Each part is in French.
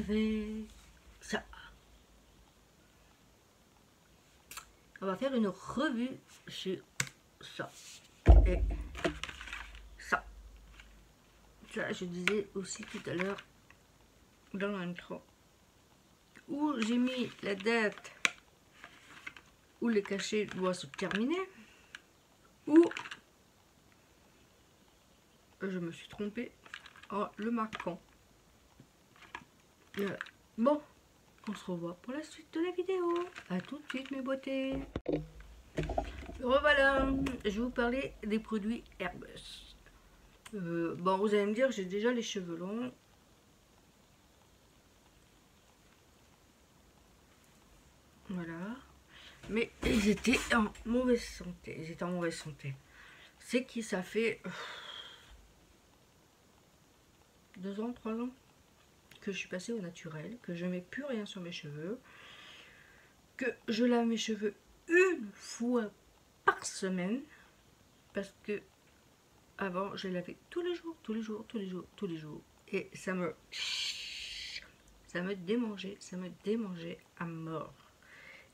avec ça. On va faire une revue sur ça et ça. Ça, je disais aussi tout à l'heure dans l'intro où j'ai mis la date où le cachet doit se terminer, ou je me suis trompée en le marquant. Bon, on se revoit pour la suite de la vidéo. A tout de suite mes beautés. Revoilà, je vais vous parler des produits Airbus. Bon, vous allez me dire, j'ai déjà les cheveux longs. Voilà. Mais ils étaient en mauvaise santé. Ils étaient en mauvaise santé. C'est que ça fait 2 ans, 3 ans que je suis passée au naturel, que je ne mets plus rien sur mes cheveux, que je lave mes cheveux une fois par semaine, parce que avant je les lavais tous les jours, et ça me démangeait, à mort.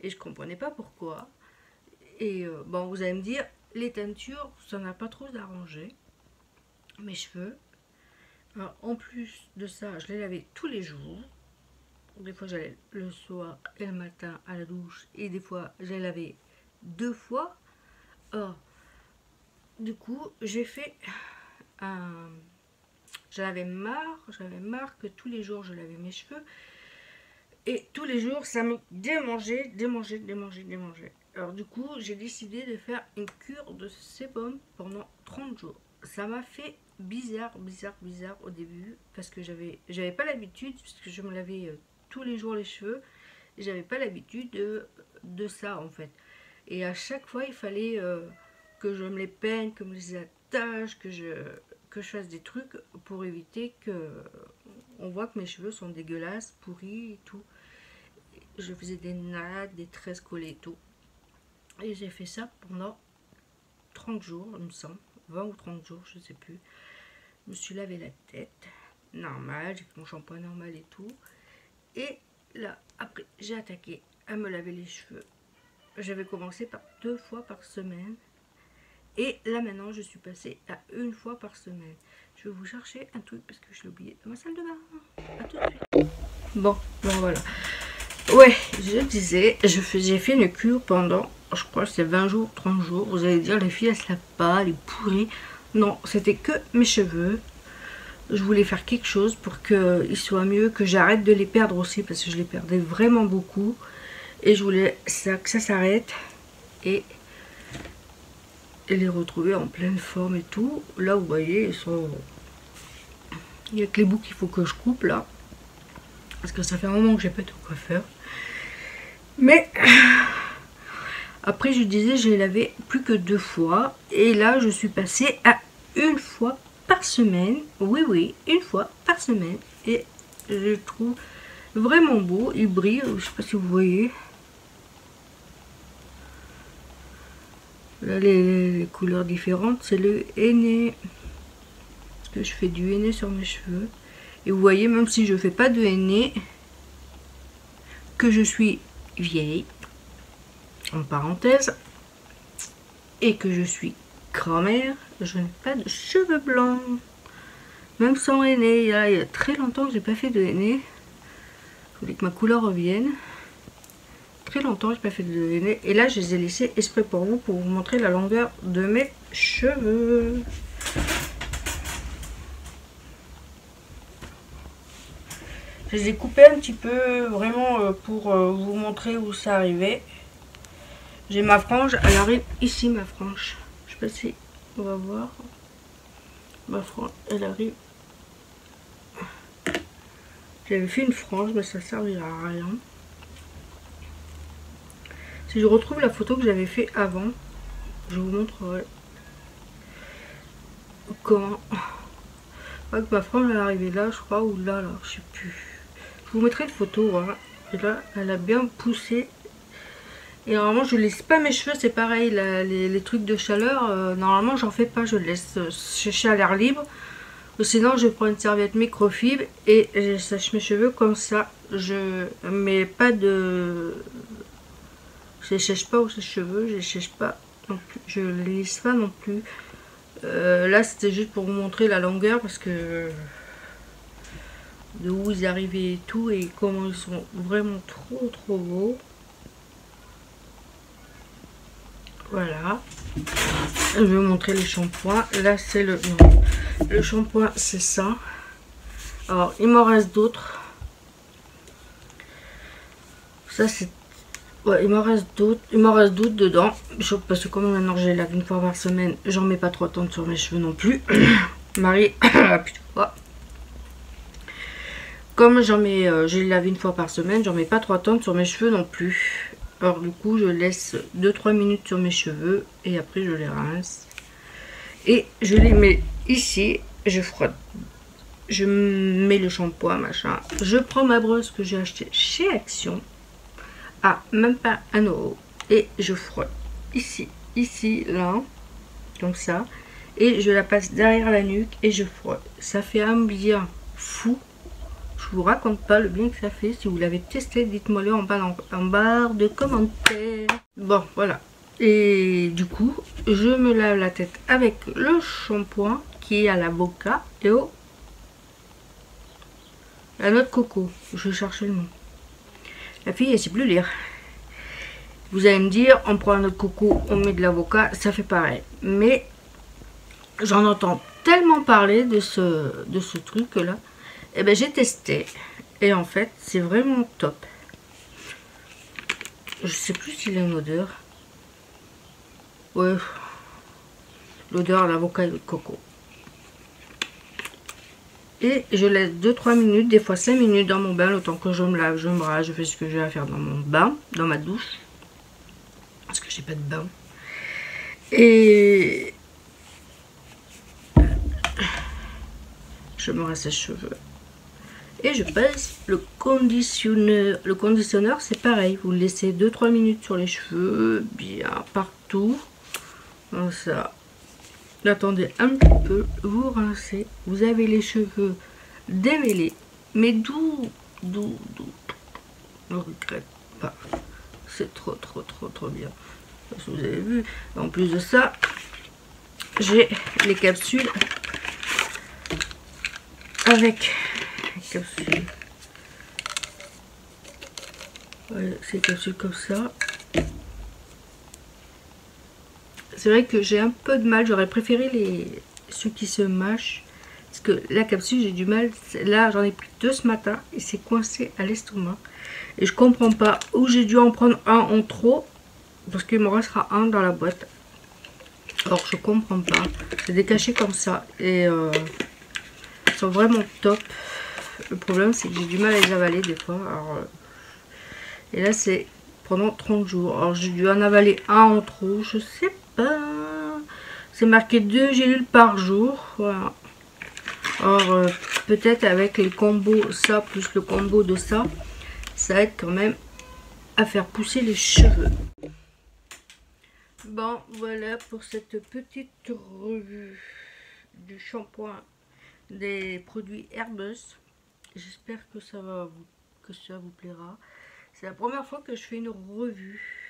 Et je comprenais pas pourquoi. Et bon, vous allez me dire, les teintures, ça n'a pas trop arrangé mes cheveux. Alors, en plus de ça, je les lavais tous les jours. Des fois, j'allais le soir et le matin à la douche. Et des fois, je les lavais 2 fois. Or, du coup, j'ai fait un... J'en avais marre que tous les jours, je lavais mes cheveux. Et tous les jours, ça me démangeait. Alors, du coup, j'ai décidé de faire une cure de sébum pendant 30 jours. Ça m'a fait bizarre au début, parce que j'avais pas l'habitude, puisque je me lavais tous les jours les cheveux, j'avais pas l'habitude de ça en fait. Et à chaque fois il fallait que je me les peigne, que je me les attache, que je fasse des trucs pour éviter que on voit que mes cheveux sont dégueulasses, pourris et tout. Je faisais des nattes, des tresses collées et tout, et j'ai fait ça pendant 30 jours il me semble, 20 ou 30 jours, je sais plus. Je me suis lavé la tête, normal, j'ai fait mon shampoing normal et tout. Et là, après, j'ai attaqué à me laver les cheveux. J'avais commencé par 2 fois par semaine. Et là, maintenant, je suis passée à 1 fois par semaine. Je vais vous chercher un truc parce que je l'ai oublié dans ma salle de bain. À tout de suite. Bon, voilà. Ouais, je disais, j'ai fait une cure pendant, je crois que c'est 20 jours, 30 jours. Vous allez dire, les filles, elles se lavent pas, elle est pourrie. Non, c'était que mes cheveux. Je voulais faire quelque chose pour qu'ils soient mieux, que j'arrête de les perdre aussi, parce que je les perdais vraiment beaucoup. Et je voulais que ça s'arrête et les retrouver en pleine forme et tout. Là, vous voyez, ils sont... Il y a que les bouts qu'il faut que je coupe, là. Parce que ça fait un moment que j'ai pas de coiffeur. Mais... Après, je disais, j'ai lavé plus que 2 fois. Et là, je suis passée à 1 fois par semaine. Oui, 1 fois par semaine. Et je le trouve vraiment beau. Il brille. Je sais pas si vous voyez. Là, les couleurs différentes, c'est le henné. Parce que je fais du henné sur mes cheveux. Et vous voyez, même si je fais pas de henné, que je suis vieille, en parenthèse, et que je suis grand-mère, je n'ai pas de cheveux blancs. Même sans henné, il y a très longtemps que j'ai pas fait de henné. Je voulais que ma couleur revienne. Très longtemps que j'ai pas fait de henné. Et là, je les ai laissés exprès pour vous montrer la longueur de mes cheveux. Je les ai coupés un petit peu, vraiment pour vous montrer où ça arrivait. J'ai ma frange, elle arrive ici, ma frange. Je sais pas si on va voir. Ma frange, elle arrive. J'avais fait une frange, mais ça servira à rien. Si je retrouve la photo que j'avais fait avant, je vous montrerai comment. Que ma frange elle est arrivée là, je crois, ou là, je sais plus. Je vous mettrai une photo, hein. Et là, elle a bien poussé. Et normalement, je laisse pas mes cheveux, c'est pareil, là, les trucs de chaleur, normalement, j'en fais pas, je laisse sécher à l'air libre. Sinon, je prends une serviette microfibre et je sèche mes cheveux comme ça. Je mets pas de... Je les sèche pas aux cheveux, je les sèche pas non plus. Je les lisse pas non plus. Là, c'était juste pour vous montrer la longueur parce que... de où ils arrivaient et tout et comment ils sont vraiment trop beaux. Voilà. Je vais vous montrer les shampoings. Là, c'est le shampoing, c'est ça. Alors, il m'en reste d'autres. Ça, c'est... Ouais, il m'en reste d'autres. Il m'en reste d'autres dedans. Parce que comme maintenant, je les lave une fois par semaine, j'en mets pas trop de temps sur mes cheveux non plus. Marie, putain. Comme j'en mets, je les lave une fois par semaine, j'en mets pas 3 tonnes sur mes cheveux non plus. Alors du coup, je laisse 2-3 minutes sur mes cheveux et après je les rince. Et je les mets ici, je frotte. Je mets le shampoing, machin. Je prends ma brosse que j'ai achetée chez Action à même pas 1 € et je frotte ici, là, comme ça. Et je la passe derrière la nuque et je frotte. Ça fait un bien fou. Je vous raconte pas le bien que ça fait. Si vous l'avez testé, dites-moi le en barre de commentaires. Bon, voilà. Et du coup, je me lave la tête avec le shampoing qui est à l'avocat et la noix de coco. Je vais chercher le nom. La fille, elle sait plus lire. Vous allez me dire, on prend la noix de coco, on met de l'avocat, ça fait pareil. Mais j'en entends tellement parler de ce truc-là. Et ben j'ai testé et en fait c'est vraiment top. Je sais plus s'il a une odeur. Ouais, l'odeur d'avocat et de coco. Et je laisse 2-3 minutes, des fois 5 minutes dans mon bain, le temps que je me lave, je me rase, je fais ce que j'ai à faire dans mon bain, dans ma douche. Parce que j'ai pas de bain. Et je me rase les cheveux. Et je passe le conditionneur. Le conditionneur, c'est pareil. Vous le laissez 2-3 minutes sur les cheveux, bien partout. Comme ça. Attendez un petit peu. Vous rincez. Vous avez les cheveux démêlés. Mais doux. Ne regrette pas. C'est trop bien. Parce que vous avez vu. En plus de ça, j'ai les capsules avec... capsules. Ouais, ces capsules comme ça. C'est vrai que j'ai un peu de mal. J'aurais préféré ceux qui se mâchent. Parce que la capsule, j'ai du mal. Là, j'en ai pris 2 ce matin. Et c'est coincé à l'estomac. Et je comprends pas. Ou j'ai dû en prendre un en trop. Parce qu'il me restera un dans la boîte. Alors, je comprends pas. C'est des cachets comme ça. Et ils sont vraiment top. Le problème, c'est que j'ai du mal à les avaler des fois. Alors, et là, c'est pendant 30 jours. Alors, j'ai dû en avaler un en trop. Je sais pas. C'est marqué 2 gélules par jour. Voilà. Alors, peut-être avec les combos, ça plus le combo de ça, ça aide quand même à faire pousser les cheveux. Bon, voilà pour cette petite revue du shampoing des produits Airbus. J'espère que ça vous plaira. C'est la première fois que je fais une revue.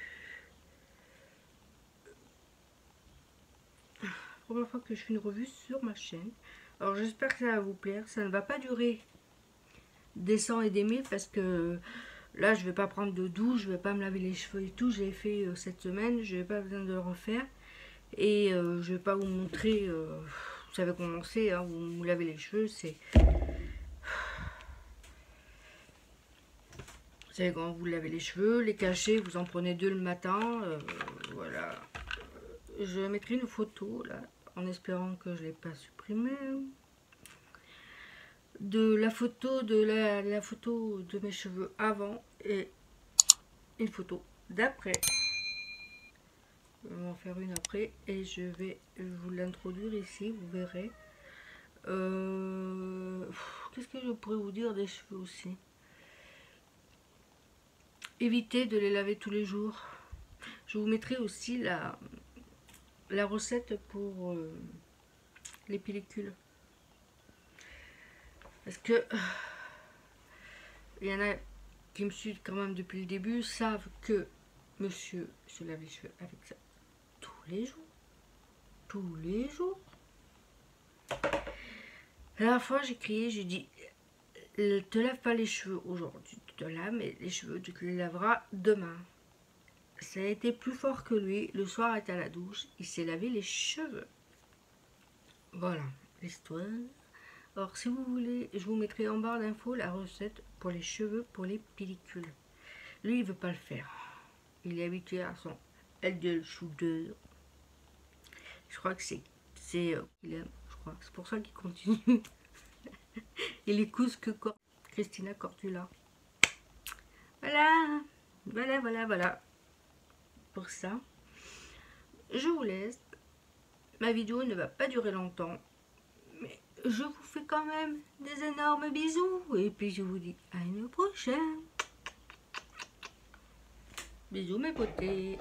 Première fois que je fais une revue sur ma chaîne. Alors j'espère que ça va vous plaire. Ça ne va pas durer des 100 et des 1000 parce que là je vais pas prendre de douche, je vais pas me laver les cheveux et tout. J'ai fait cette semaine, je n'ai pas besoin de le refaire. Et je vais pas vous montrer, vous savez comment c'est, hein, vous lavez les cheveux, c'est... Vous savez quand vous lavez les cheveux, les cachets, vous en prenez 2 le matin, voilà. Je mettrai une photo là, en espérant que je ne l'ai pas supprimée. De la photo la photo de mes cheveux avant et une photo d'après. Je vais en faire une après et je vais vous l'introduire ici, vous verrez. Qu'est-ce que je pourrais vous dire des cheveux aussi? Évitez de les laver tous les jours. Je vous mettrai aussi la recette pour les pellicules. Parce que il y en a qui me suivent quand même depuis le début, savent que monsieur se lave les cheveux avec ça tous les jours. Tous les jours. La dernière fois, j'ai crié, j'ai dit, te lave pas les cheveux aujourd'hui, tu te laves, mais les cheveux, tu te les laveras demain. Ça a été plus fort que lui. Le soir, il était à la douche, il s'est lavé les cheveux. Voilà, l'histoire. Alors, si vous voulez, je vous mettrai en barre d'infos la recette pour les cheveux, pour les pellicules. Lui, il veut pas le faire. Il est habitué à son gel soudeur. Je crois que c'est il aime, je crois. C'est pour ça qu'il continue. Il écoute que Christina Cordula. Voilà, voilà. Pour ça, je vous laisse. Ma vidéo ne va pas durer longtemps, mais je vous fais quand même des énormes bisous. Et puis je vous dis à une prochaine. Bisous mes beautés.